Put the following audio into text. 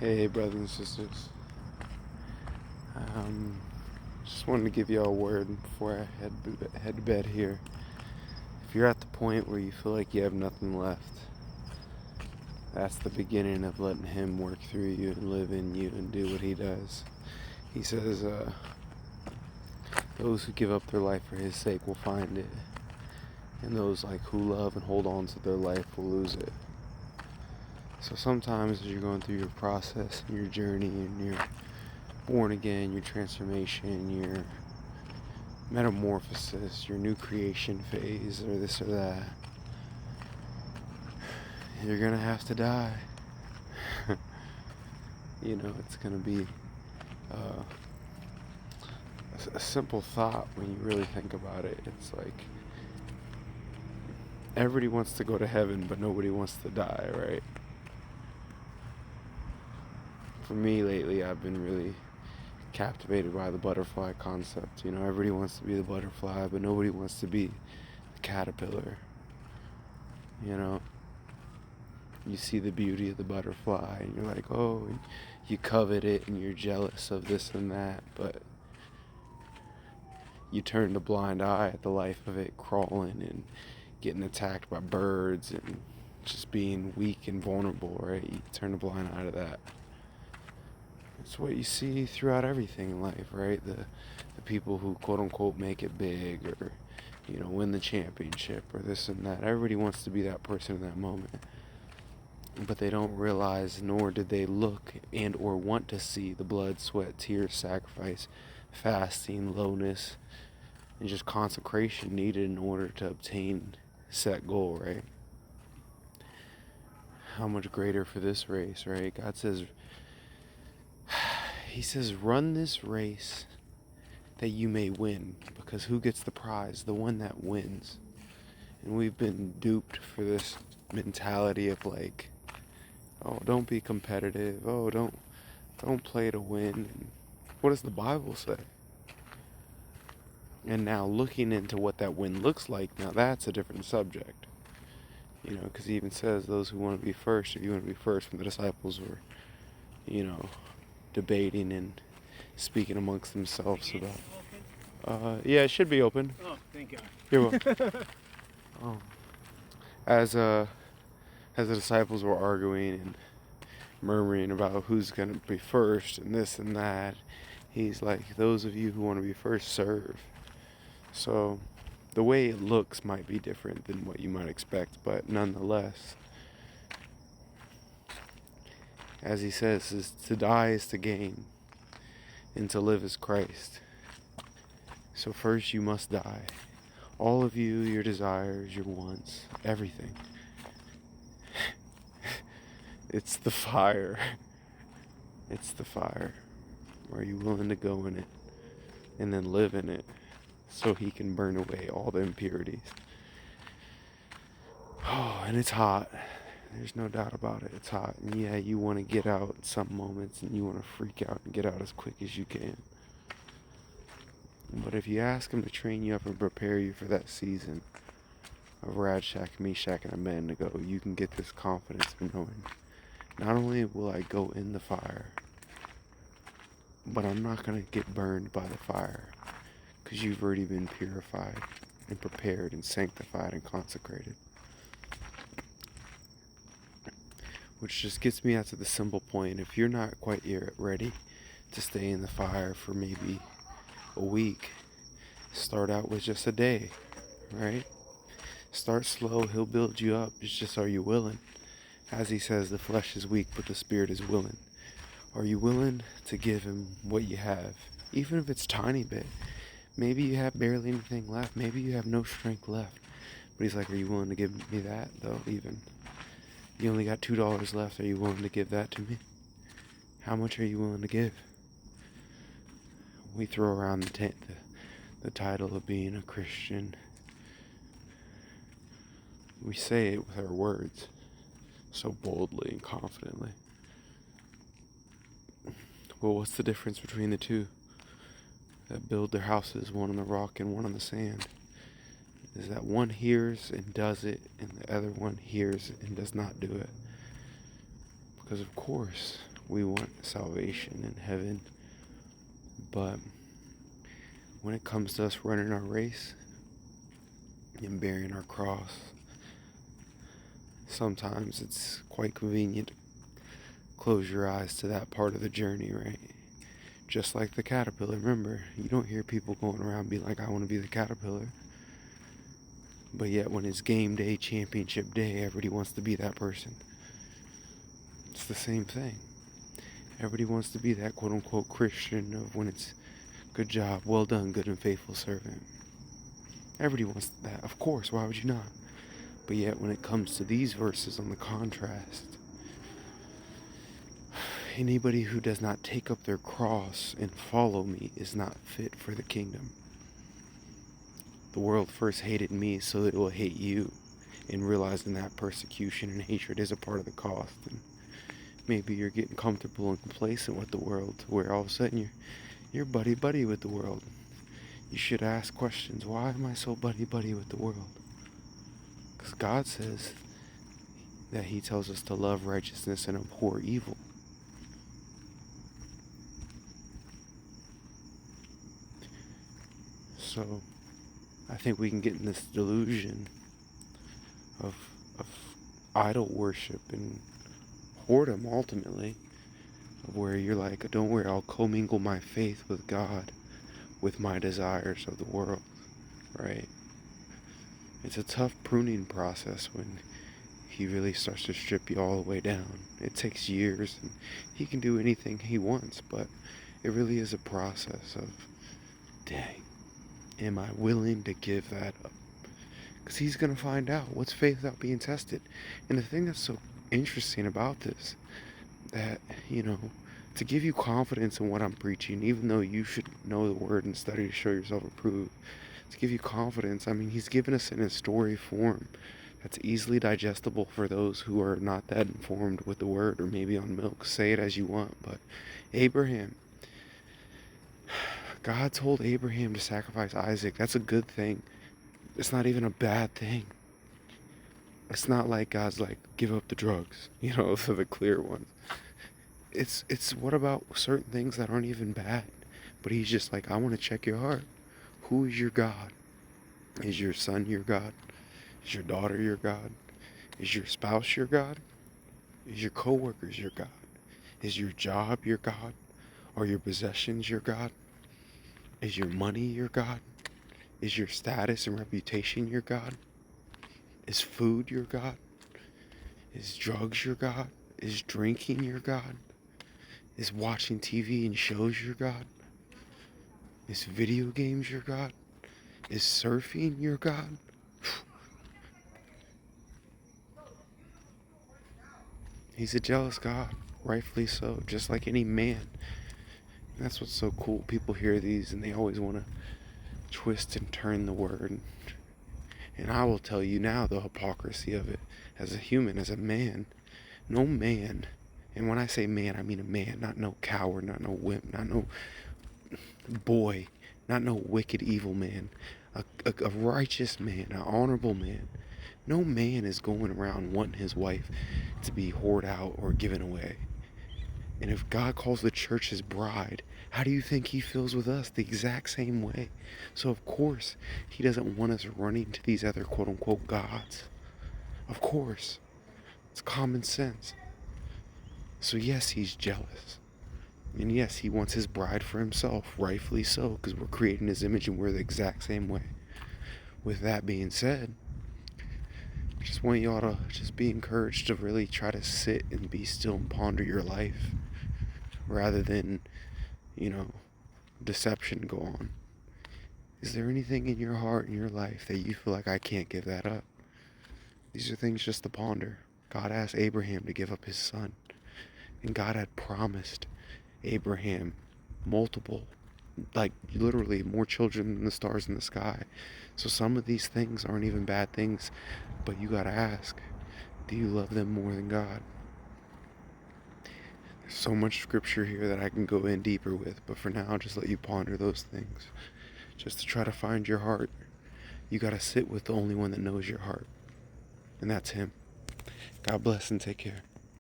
Hey, brothers and sisters. Um, just wanted to give y'all a word before I head to bed here. If you're at the point where you feel like you have nothing left, that's the beginning of letting Him work through you and live in you and do what He does. He says, those who give up their life for His sake will find it, and those who love and hold on to their life will lose it. So sometimes as you're going through your process and your journey and you're born again, your transformation, your metamorphosis, your new creation phase, or this or that, you're gonna have to die. It's gonna be a simple thought when you really think about it. It's like everybody wants to go to heaven, but nobody wants to die, right? For me lately, I've been really captivated by the butterfly concept. Everybody wants to be the butterfly, but nobody wants to be the caterpillar. You see the beauty of the butterfly and you're like, oh, and you covet it and you're jealous of this and that, but you turn a blind eye at the life of it crawling and getting attacked by birds and just being weak and vulnerable, right? You turn a blind eye to that. It's what you see throughout everything in life, right? The people who quote unquote make it big or win the championship or this and that. Everybody wants to be that person in that moment. But they don't realize, nor did they look and or want to see the blood, sweat, tears, sacrifice, fasting, lowness, and just consecration needed in order to obtain set goal, right? How much greater for this race, right? God says, He says, run this race that you may win, because who gets the prize? The one that wins. And we've been duped for this mentality of oh, don't be competitive. Oh, don't play to win. And what does the Bible say? And now looking into what that win looks like, now that's a different subject. Because He even says those who want to be first, if you want to be first, when the disciples were, debating and speaking amongst themselves about. Yeah, it should be open. Oh, thank God. You're welcome. As the disciples were arguing and murmuring about who's going to be first and this and that, He's like, those of you who want to be first, serve. So the way it looks might be different than what you might expect, but nonetheless, as He says, is to die is to gain, and to live is Christ. So first you must die. All of you, your desires, your wants, everything. It's the fire. It's the fire. Are you willing to go in it and then live in it so He can burn away all the impurities? Oh, and it's hot. There's no doubt about it. It's hot. And yeah, you want to get out in some moments and you want to freak out and get out as quick as you can. But if you ask Him to train you up and prepare you for that season of Radshak, Meshach, and Abednego, you can get this confidence in knowing, not only will I go in the fire, but I'm not going to get burned by the fire, because you've already been purified and prepared and sanctified and consecrated. Which just gets me out to the simple point. If you're not quite yet ready to stay in the fire for maybe a week, start out with just a day, right? Start slow. He'll build you up. It's just, are you willing? As He says, the flesh is weak, but the spirit is willing. Are you willing to give Him what you have? Even if it's tiny bit. Maybe you have barely anything left. Maybe you have no strength left. But He's like, are you willing to give me that, though, even? You only got $2 left. Are you willing to give that to me? How much are you willing to give? We throw around the title of being a Christian. We say it with our words so boldly and confidently. Well, what's the difference between the two that build their houses, one on the rock and one on the sand? Is that one hears and does it, and the other one hears and does not do it. Because of course, We want salvation in heaven. But when it comes to us running our race and bearing our cross, sometimes it's quite convenient to close your eyes to that part of the journey, right? Just like the caterpillar. Remember, you don't hear people going around being like, I want to be the caterpillar. But yet when it's game day, championship day, everybody wants to be that person. It's the same thing. Everybody wants to be that quote-unquote Christian of when it's good job, well done, good and faithful servant. Everybody wants that, of course, why would you not? But yet when it comes to these verses on the contrast, anybody who does not take up their cross and follow me is not fit for the kingdom. The world first hated me so that it will hate you, and realizing that persecution and hatred is a part of the cost. And maybe you're getting comfortable and complacent with the world to where all of a sudden you're buddy-buddy with the world. You should ask questions. Why am I so buddy-buddy with the world? Because God says that He tells us to love righteousness and abhor evil. So I think we can get in this delusion of idol worship and whoredom ultimately, of where you're like, don't worry, I'll commingle my faith with God with my desires of the world, right? It's a tough pruning process when He really starts to strip you all the way down. It takes years, and He can do anything He wants, but it really is a process of, dang, am I willing to give that up? Because He's going to find out what's faith without being tested. And the thing that's so interesting about this, that, to give you confidence in what I'm preaching, even though you should know the Word and study to show yourself approved, to give you confidence, He's given us in a story form that's easily digestible for those who are not that informed with the Word, or maybe on milk. Say it as you want, but Abraham, God told Abraham to sacrifice Isaac. That's a good thing. It's not even a bad thing. It's not like God's like, give up the drugs, for the clear ones. It's what about certain things that aren't even bad? But He's just like, I want to check your heart. Who is your God? Is your son your God? Is your daughter your God? Is your spouse your God? Is your coworkers your God? Is your job your God? Are your possessions your God? Is your money your God? Is your status and reputation your God? Is food your God? Is drugs your God? Is drinking your God? Is watching TV and shows your God? Is video games your God? Is surfing your God? He's a jealous God, rightfully so, just like any man. And that's what's so cool. People hear these and they always want to twist and turn the word. And I will tell you now the hypocrisy of it. As a human, as a man, no man, and when I say man, I mean a man, not no coward, not no wimp, not no boy, not no wicked evil man, a righteous man, an honorable man. No man is going around wanting his wife to be whored out or given away. And if God calls the church His bride, how do you think He feels with us? The exact same way. So of course, He doesn't want us running to these other quote-unquote gods. Of course. It's common sense. So yes, He's jealous. And yes, He wants His bride for Himself, rightfully so, because we're created in His image and we're the exact same way. With that being said, I just want y'all to just be encouraged to really try to sit and be still and ponder your life, rather than, deception go on. Is there anything in your heart and your life that you feel like, I can't give that up? These are things just to ponder. God asked Abraham to give up his son. And God had promised Abraham multiple, like literally more children than the stars in the sky. So some of these things aren't even bad things, but you gotta ask, do you love them more than God? There's so much scripture here that I can go in deeper with, but for now I'll just let you ponder those things. Just to try to find your heart, you gotta sit with the only one that knows your heart, and that's Him. God bless and take care.